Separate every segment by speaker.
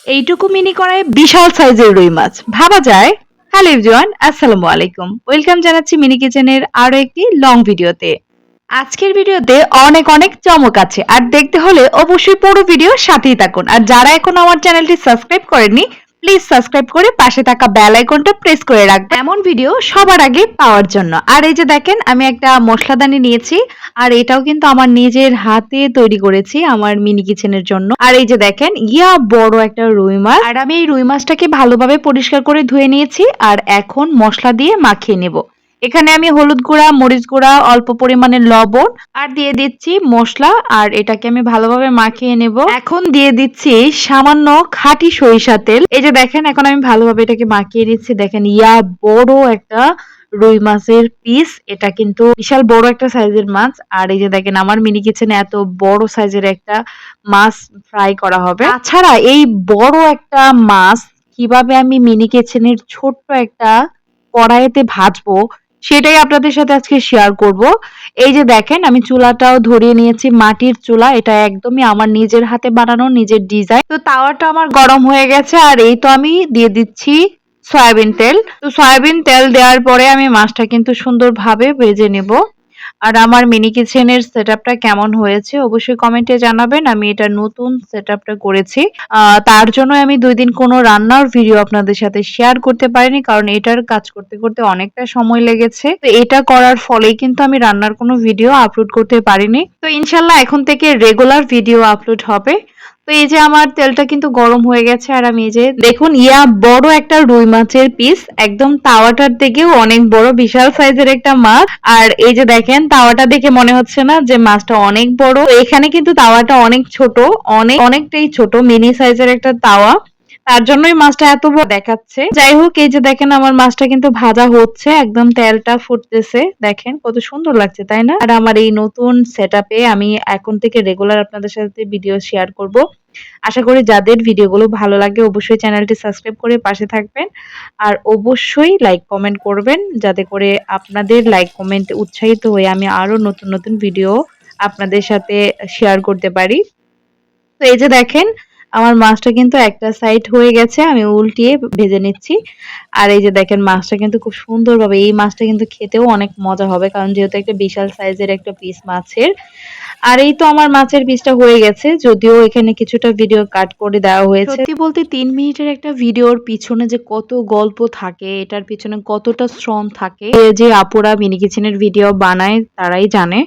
Speaker 1: এইটুকু মিনি কড়াই বিশাল সাইজের রুই মাছ ভাবা যায়। হ্যালো এভরিওয়ান, আসসালামু আলাইকুম। ওয়েলকাম জানাচ্ছি মিনি কিচেনের আরো একটি লং ভিডিওতে। আজকের ভিডিওতে অনেক অনেক চমক আছে, আর দেখতে হলে অবশ্যই পুরো ভিডিও সাথেই থাকুন। আর যারা এখনো আমার চ্যানেলটি সাবস্ক্রাইব করেননি, প্লিজ সাবস্ক্রাইব করে পাশে থাকা বেল আইকনটা প্রেস করে রাখবেন এমন ভিডিও সবার আগে পাওয়ার জন্য। আর এই যে দেখেন, আমি একটা মশলাদানি নিয়েছি, আর এটাও কিন্তু আমার নিজের হাতে তৈরি করেছি আমার মিনি কিচেনের জন্য। আর এই যে দেখেন, বড় একটা রুই মাছ, আর আমি এই রুই মাছটাকে ভালোভাবে পরিষ্কার করে ধুয়ে নিয়েছি। আর এখন মশলা দিয়ে মাখিয়ে নেব। এখানে আমি হলুদ গুঁড়া, মরিচ গুঁড়া, অল্প পরিমাণে লবণ আর দিয়ে দিচ্ছি মশলা, আর এটাকে আমি ভালোভাবে মাখিয়ে নেব। এখন দিয়ে দিচ্ছি সামান্য খাঁটি সরিষা তেল। এই যে দেখেন, এখন আমি ভালোভাবে এটাকে মাখিয়ে নিচ্ছি। দেখেন, বড় একটা রুই মাছের পিস, এটা কিন্তু বিশাল বড় একটা সাইজের মাছ। আর এই যে দেখেন, আমার মিনি কিচেনে এত বড় সাইজের একটা মাছ ফ্রাই করা হবে। তাছাড়া এই বড় একটা মাছ কিভাবে আমি মিনি কিচেনের ছোট্ট একটা কড়াইতে ভাজবো, সেটাই আপনাদের সাথে আজকে শেয়ার করব। এই যে দেখেন, আমি চুলাটাও ধরিয়ে নিয়েছি, মাটির চুলা। এটা একদমই আমার নিজের হাতে বানানো, নিজের ডিজাইন। তো তাওয়াটা আমার গরম হয়ে গেছে, আর এই তো আমি দিয়ে দিচ্ছি সয়াবিন তেল। তো সয়াবিন তেল দেওয়ার পরে আমি মাছটা কিন্তু সুন্দরভাবে ভেজে নেব। আর আমার মিনি কিচেনের সেটআপটা কেমন হয়েছে অবশ্যই কমেন্টে জানাবেন। আমি এটা নতুন সেটআপটা করেছি। তার জন্য আমি ২ দিন কোনো রান্নার ভিডিও আপনাদের সাথে শেয়ার করতে পারিনি, কারণ এটার কাজ করতে করতে অনেকটা সময় লেগেছে। তো এটা করার ফলেই কিন্তু আমি রান্নার কোনো ভিডিও আপলোড করতে পারিনি। তো ইনশাল্লাহ এখন থেকে রেগুলার ভিডিও আপলোড হবে। তো এই যে আমার তেলটা কিন্তু গরম হয়ে গেছে, আর আমি এই যে দেখুন, বড় একটা রুই মাছের পিস, একদম তাওয়াটার থেকেও অনেক বড়, বিশাল সাইজের একটা মাছ। আর এই যে দেখেন, তাওয়াটা দেখে মনে হচ্ছে না যে মাছটা অনেক বড়। তো এখানে কিন্তু তাওয়াটা অনেক ছোট, অনেকটাই ছোট, মিনি সাইজের একটা তাওয়া। তার জন্যই মাছটা এত বড় দেখাচ্ছে। যাই হোক, এই যে দেখেন, আমার মাছটা কিন্তু ভাজা হচ্ছে, একদম তেলটা ফুটতেছে। দেখেন কত সুন্দর লাগছে, তাই না? আর আমার এই নতুন সেটআপে আমি এখন থেকে রেগুলার আপনাদের সাথে ভিডিও শেয়ার করব। আশা করি যাদের ভিডিওগুলো ভালো লাগে অবশ্যই চ্যানেলটি সাবস্ক্রাইব করে পাশে থাকবেন। আর অবশ্যই লাইক কমেন্ট করবেন, যাতে করে আপনাদের লাইক কমেন্টে উৎসাহিত হয়ে আমি আরো নতুন নতুন ভিডিও আপনাদের সাথে শেয়ার করতে পারি। তো এই যে দেখেন, আমার মাছটা কিন্তু একটা সাইড হয়ে গেছে, আমি উল্টিয়ে ভেজে নিচ্ছি। আর এই যে দেখেন, মাছটা কিন্তু খুব সুন্দরভাবে, এই মাছটা কিন্তু খেতেও অনেক মজা হবে, কারণ যেহেতু একটা বিশাল সাইজের একটা পিস মাছের। আর এই তো আমার মাছের পিসটা হয়ে গেছে, যদিও এখানে কিছুটা ভিডিও কাট করে দেওয়া হয়েছে। সত্যি বলতে ৩ মিনিটের একটা ভিডিওর পিছনে যে কত গল্প থাকে, এটার পিছনে কতটা শ্রম থাকে, যে আপুরা মিনি কিচেনের ভিডিও বানায় তারাই জানে।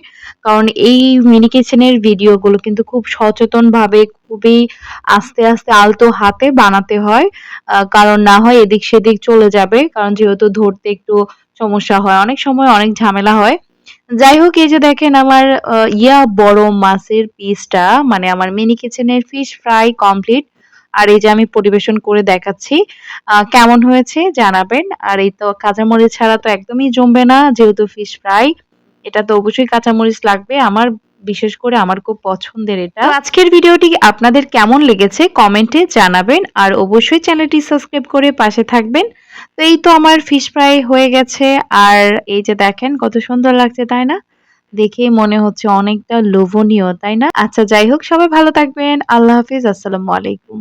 Speaker 1: কারণ এই মিনি কিচেনের ভিডিওগুলো কিন্তু খুব সচেতনভাবে, খুবই আস্তে আস্তে আলতো হাতে বানাতে হয়। কারণ না হয় এদিক সেদিক চলে যাবে, কারণ যেহেতু ধরতে একটু সমস্যা হয়, অনেক সময় অনেক ঝামেলা হয়। যাই হোক, এই যে দেখেন, আমার বড় মাছের পিসটা, মানে আমার মিনি কিচেনের ফিশ ফ্রাই কমপ্লিট। আর এই যে আমি পরিবেশন করে দেখাচ্ছি, কেমন হয়েছে জানাবেন। আর এই তো কাঁচামরিচ ছাড়া তো একদমই জমবে না, যেহেতু ফিশ ফ্রাই, এটা তো অবশ্যই কাঁচামরিচ লাগবে। আমার বিশেষ করে আমার খুব পছন্দের এটা। তো আজকের ভিডিওটি আপনাদের কেমন লেগেছে কমেন্টে জানাবেন, আর অবশ্যই চ্যানেলটি সাবস্ক্রাইব করে পাশে থাকবেন। তো এই তো আমার ফিশ ফ্রাই হয়ে গেছে, আর এই যে দেখেন কত সুন্দর লাগছে, তাই না? দেখেই মনে হচ্ছে অনেকটা লোভনীয়, তাই না? আচ্ছা, যাই হোক, সবাই ভালো থাকবেন। আল্লাহ হাফিজ, আসসালামু আলাইকুম।